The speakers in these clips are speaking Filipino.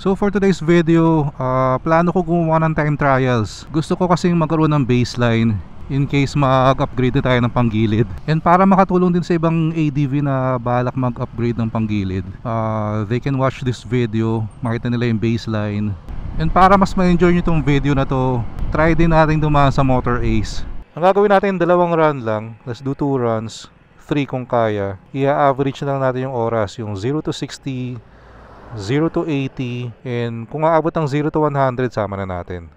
So for today's video, plano ko gumawa ng time trials. Gusto ko kasing magkaroon ng baseline in case mag-upgrade na tayo ng panggilid. And para makatulong din sa ibang ADV na balak mag-upgrade ng panggilid, they can watch this video, makita nila yung baseline. And para mas ma-enjoy nyo itong video na to, try din natin dumaan sa Motor Ace. Ang gagawin natin, 2 run lang. Let's do 2 runs, 3 kung kaya. I-average na lang natin yung oras, yung 0 to 60, 0 to 80, and kung aabot ng 0 to 100, sama na natin.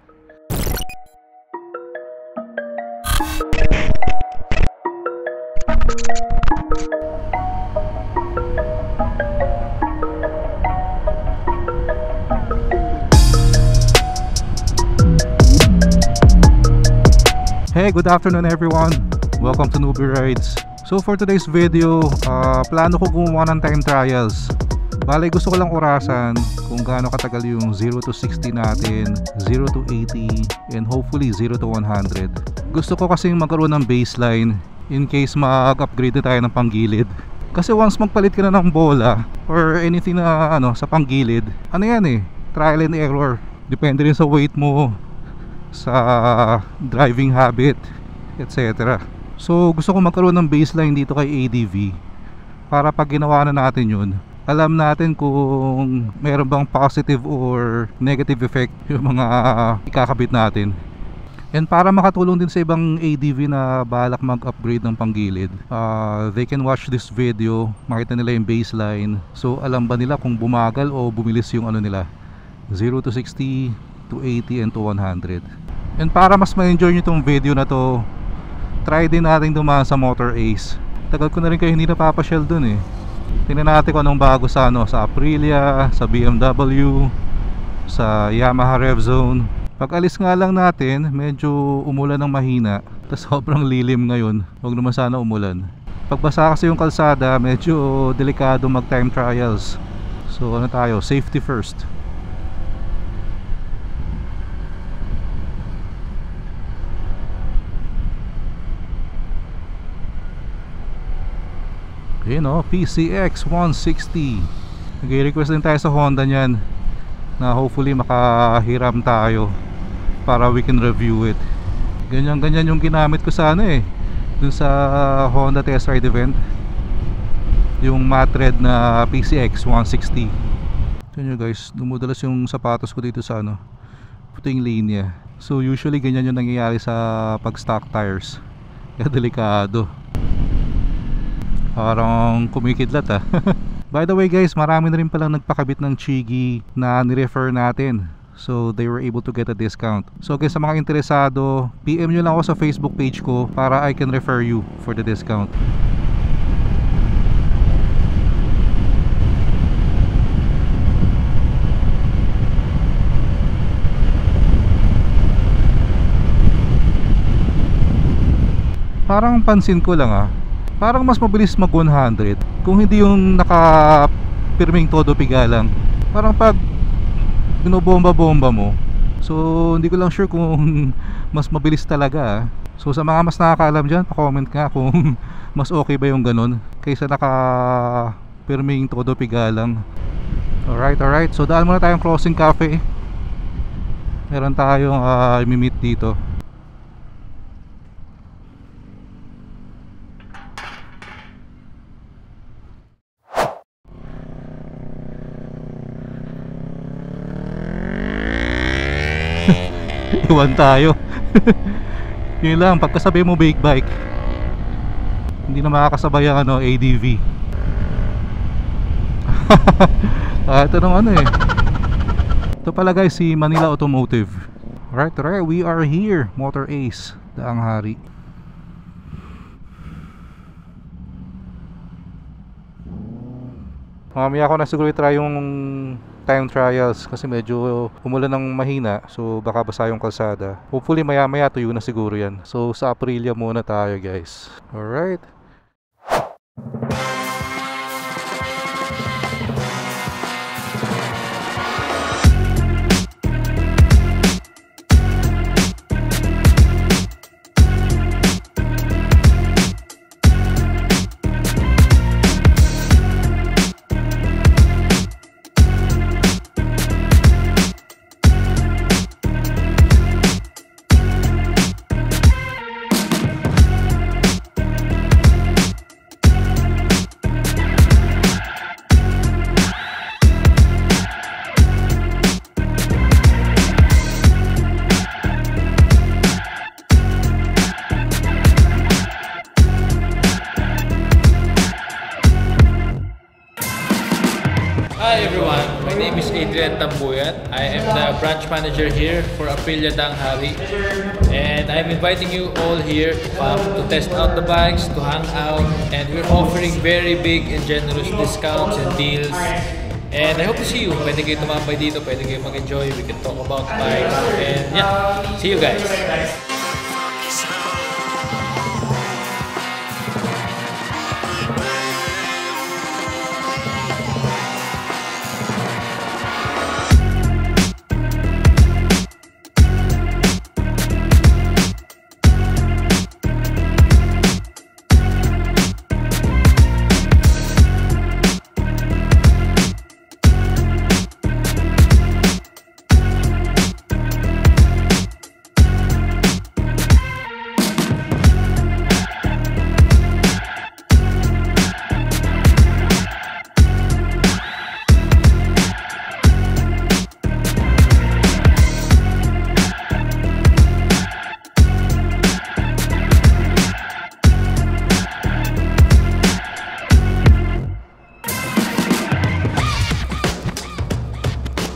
Hey, good afternoon everyone. Welcome to Newbie Rides. So for today's video, plano ko gumawa ng time trials. Bale, gusto ko lang orasan kung gaano katagal yung 0 to 60 natin, 0 to 80, and hopefully 0 to 100. Gusto ko kasing magkaroon ng baseline in case mag-upgrade na tayo ng panggilid. Kasi once magpalit ka na ng bola or anything na sa panggilid, trial and error. Depende rin sa weight mo, sa driving habit, etc. So gusto ko magkaroon ng baseline dito kay ADV para pag ginawa na natin yun, alam natin kung meron bang positive or negative effect yung mga ikakabit natin. And para makatulong din sa ibang ADV na balak mag-upgrade ng panggilid, they can watch this video, makita nila yung baseline. So alam ba nila kung bumagal o bumilis yung nila, 0 to 60, to 80, and to 100. And para mas ma-enjoy nyo itong video na to, try din natin dumaan sa Motor Ace. Tagal ko na rin kayo hindi napapasyal dun eh. Tingnan natin kung anong bago sa sa Aprilia, sa BMW, sa Yamaha RevZone. Pag alis nga lang natin, medyo umulan ng mahina. Tapos sobrang lilim ngayon. Huwag naman sana umulan. Pagbasa kasi yung kalsada, medyo delikado mag time trials. So tayo, safety first. PCX 160. Nag-request din tayo sa Honda niyan na hopefully makahiram tayo para we can review it. Ganyan yung ginamit ko sa dun sa Honda test ride event, yung matte red na PCX 160. Ito nyo guys, dumudalas yung sapatos ko dito sa puting linya. So usually ganyan yung nangyayari sa pag stock tires, kaya delikado. Parang kumikidlat By the way guys, marami na rin palang nagpakabit ng Chigi na nirefer natin. So they were able to get a discount. So guys, sa mga interesado, PM nyo lang ako sa Facebook page ko para I can refer you for the discount. Parang pansin ko lang parang mas mabilis mag 100 kung hindi yung naka-pirming todo pigalang. Parang pag binobomba-bomba mo. So hindi ko lang sure kung mas mabilis talaga So sa mga mas nakakaalam dyan, pa-comment nga kung mas okay ba yung ganun kaysa naka-pirming todo pigalang. Alright, so daan muna tayong Crossing Cafe. Meron tayong i-meet dito. Iwan tayo. Yun lang, pagkasabay mo big bike, hindi na makakasabay ang ADV. Ito nung ito pala guys, si Manila Automotive. Alright, we are here, Motor Ace, Daang Hari. Mamaya ako na siguro i-try yung time trials kasi medyo umulan ng mahina, so baka basa yung kalsada. Hopefully maya maya tuyo na siguro yan. So sa Aprilia muna tayo guys. Alright. Adrian Tambuyan. I am the branch manager here for Aprilia Danghari. And I'm inviting you all here to come to test out the bikes, to hang out. And we're offering very big and generous discounts and deals. And I hope to see you. Pwede kayo tumambay dito, pwede kayo mag-enjoy. We can talk about bikes. And yeah, see you guys.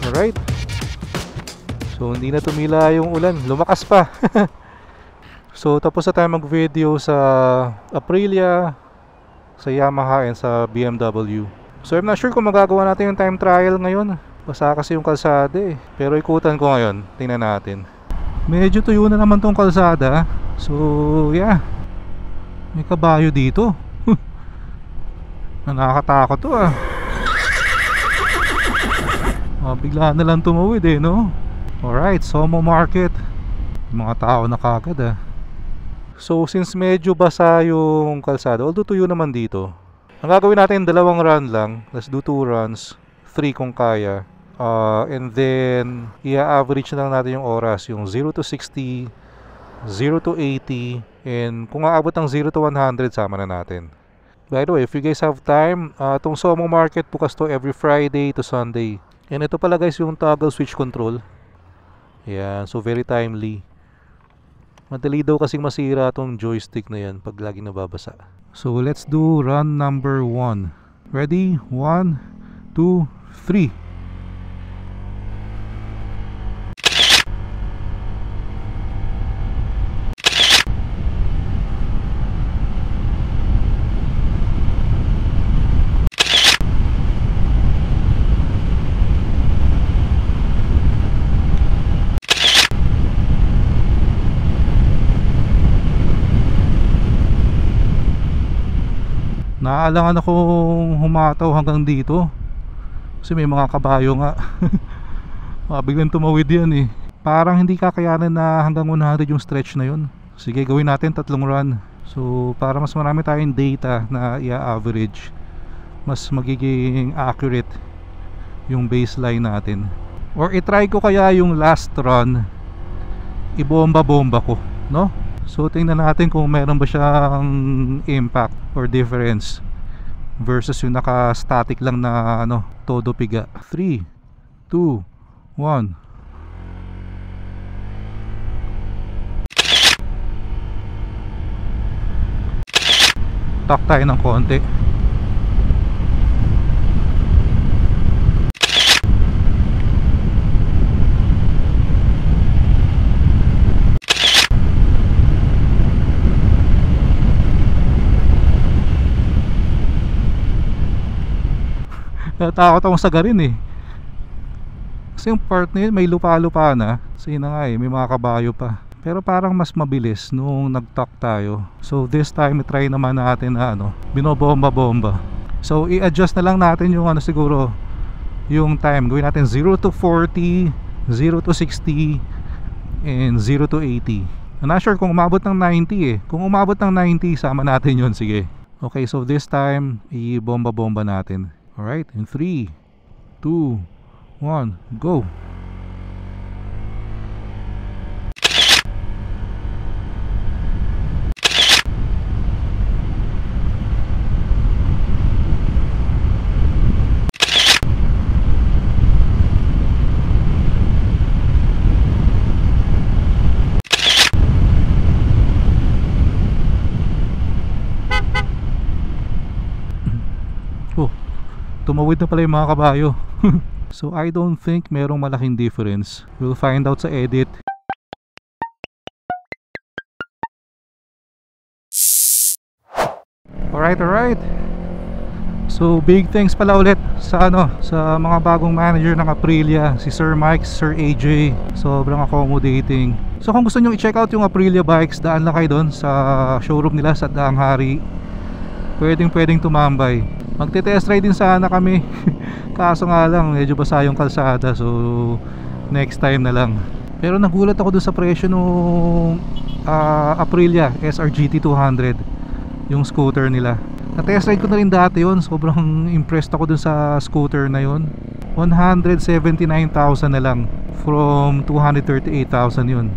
Alright. So hindi na tumila yung ulan, lumakas pa. So tapos na tayo mag-video sa Aprilia, sa Yamaha, and sa BMW. So I'm not sure kung magagawa natin yung time trial ngayon. Basa kasi yung kalsada eh. Pero ikutan ko ngayon, tingnan natin. Medyo tuyo na naman tong kalsada. So yeah, may kabayo dito. Nakakatakot to ah. Bigla na lang tumawid eh, no? Alright, Somo Market. Mga tao na kagad ah. So since medyo basa yung kalsada, although tuyo naman dito, ang gagawin natin, 2 run lang. Let's do 2 runs, 3 kung kaya. And then i-average na lang natin yung oras, yung 0 to 60, 0 to 80, and kung aabot ng 0 to 100, sama na natin. By the way, if you guys have time, itong Somo Market bukas to every Friday to Sunday. And ito pala guys yung toggle switch control. Yan, so very timely. Madali daw kasing masira tong joystick na yan pag laging nababasa. So let's do run number 1. Ready? 1, 2, 3. Naaalangan akong humataw hanggang dito kasi may mga kabayo nga. Biglang tumawid yan eh. Parang hindi kakayanin na hanggang 100 yung stretch na yun. Sige, gawin natin 3 run. So para mas marami tayong data na i-average, mas magiging accurate yung baseline natin. Or i-try ko kaya yung last run, ibomba-bomba ko, no? So tingnan natin kung meron ba siyang impact or difference versus yung naka-static lang na ano, todo piga. 3, 2, 1. Tak tayo ng konti. Natakot akong sagarin eh. Kasi yung part na yun may lupa-lupa na. Kasi na nga eh, may mga kabayo pa. Pero parang mas mabilis nung nag-talk tayo. So this time try naman natin na ano, binobomba-bomba. So i-adjust na lang natin yung ano siguro, yung time. Gawin natin 0 to 40, 0 to 60, and 0 to 80. I'm not sure kung umabot ng 90 eh. Kung umabot ng 90, sama natin yun. Sige. Okay, so this time i-bomba-bomba natin. Alright, in 3, 2, 1, go! Tumawid na pala yung mga kabayo. So I don't think merong malaking difference. We'll find out sa edit. Alright. So big thanks pala ulit sa mga bagong manager ng Aprilia, si Sir Mike, Sir AJ. Sobrang accommodating. So kung gusto nyo i-check out yung Aprilia bikes, daan lang kayo doon sa showroom nila sa Daang Hari. Pwedeng tumambay. Magte-test ride din sana kami. Kaso nga lang medyo basa yung kalsada, so next time na lang. Pero nagulat ako doon sa presyo nung Aprilia SRGT 200, yung scooter nila. Na-test ride ko na rin dati yun. Sobrang impressed ako dun sa scooter na yun. 179,000 na lang from 238,000 yun.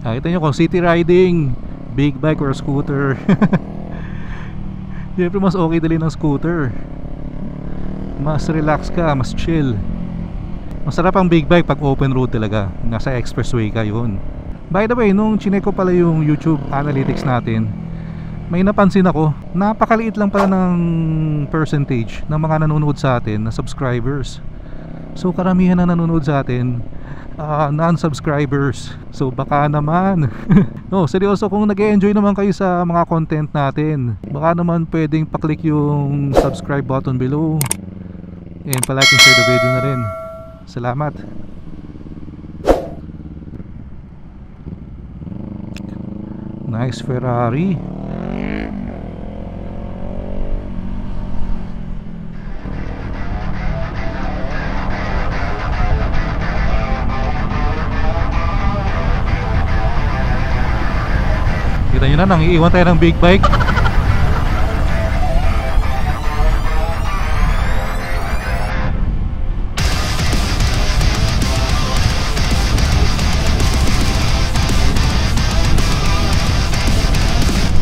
Kita nyo kung city riding, big bike or scooter. Siyempre mas okay dali ng scooter. Mas relax ka, mas chill. Masarap ang big bike pag open road talaga. Nasa expressway ka yun. By the way, nung chinek ko pala yung YouTube analytics natin, may napansin ako, napakaliit lang pala ng percentage ng mga nanonood sa atin na subscribers. So karamihan na nanonood sa atin non-subscribers. So baka naman no, seryoso, kung nag-e-enjoy naman kayo sa mga content natin, baka naman pwedeng pa-click yung subscribe button below and pa-like and share the video na rin. Salamat. Nice Ferrari. Kita nyo na, nang iiwan tayo ng big bike.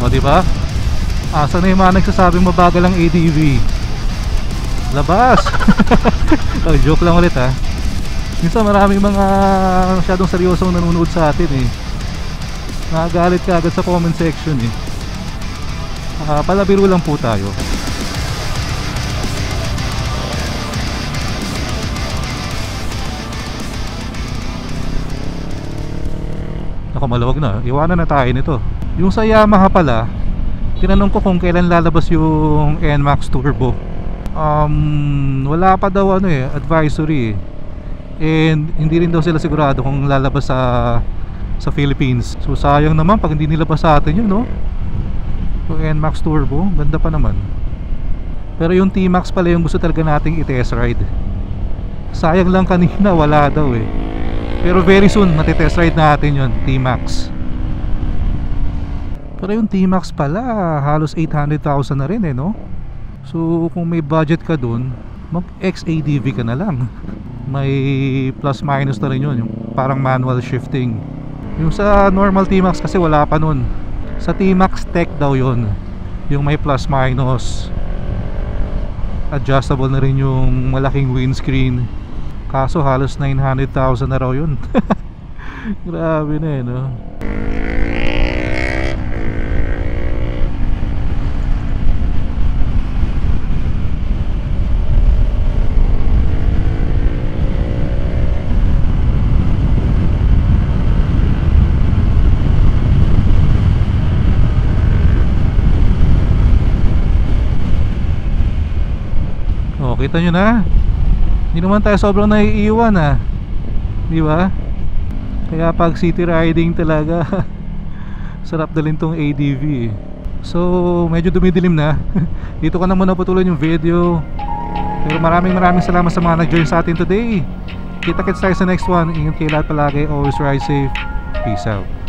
O diba? Asa na yung mga nagsasabing mabagal ang ADV? Labas! Oh, joke lang ulit ha. Minsan maraming mga masyadong seryosong nanonood sa atin eh. Nakagalit ka agad sa comment section eh. Palabiro lang po tayo. Ako, maluwag na. Iwanan na tayo nito. Yung sa Yamaha pala, tinanong ko kung kailan lalabas yung NMAX Turbo. Wala pa daw advisory eh. And hindi rin daw sila sigurado kung lalabas sa Philippines. So sayang naman pag hindi nilabas sa atin yun, no? Yung NMAX Turbo, ganda pa naman. Pero yung T-Max pala yung gusto talaga nating i-test ride. Sayang lang kanina wala daw eh. Pero very soon matitest ride natin yun, T-Max. Pero yung T-Max pala halos 800,000 na rin eh, no? So kung may budget ka dun, mag-XADV ka na lang. May plus minus na rin yun, yung parang manual shifting. Yung sa normal T-Max kasi wala pa nun. Sa T-Max Tech daw yun, yung may plus minus. Adjustable na rin yung malaking windscreen. Kaso halos 900,000 na raw yun. Grabe na eh, no? Kita nyo na, hindi naman tayo sobrang naiiwan di ba? Kaya pag city riding talaga sarap dalhin tong ADV. So medyo dumidilim na. Dito ko na muna putuloy yung video. Pero maraming salamat sa mga nag-join sa atin today. Kita-kits tayo sa next one. Ingat kayo lahat palagi. Always ride safe. Peace out.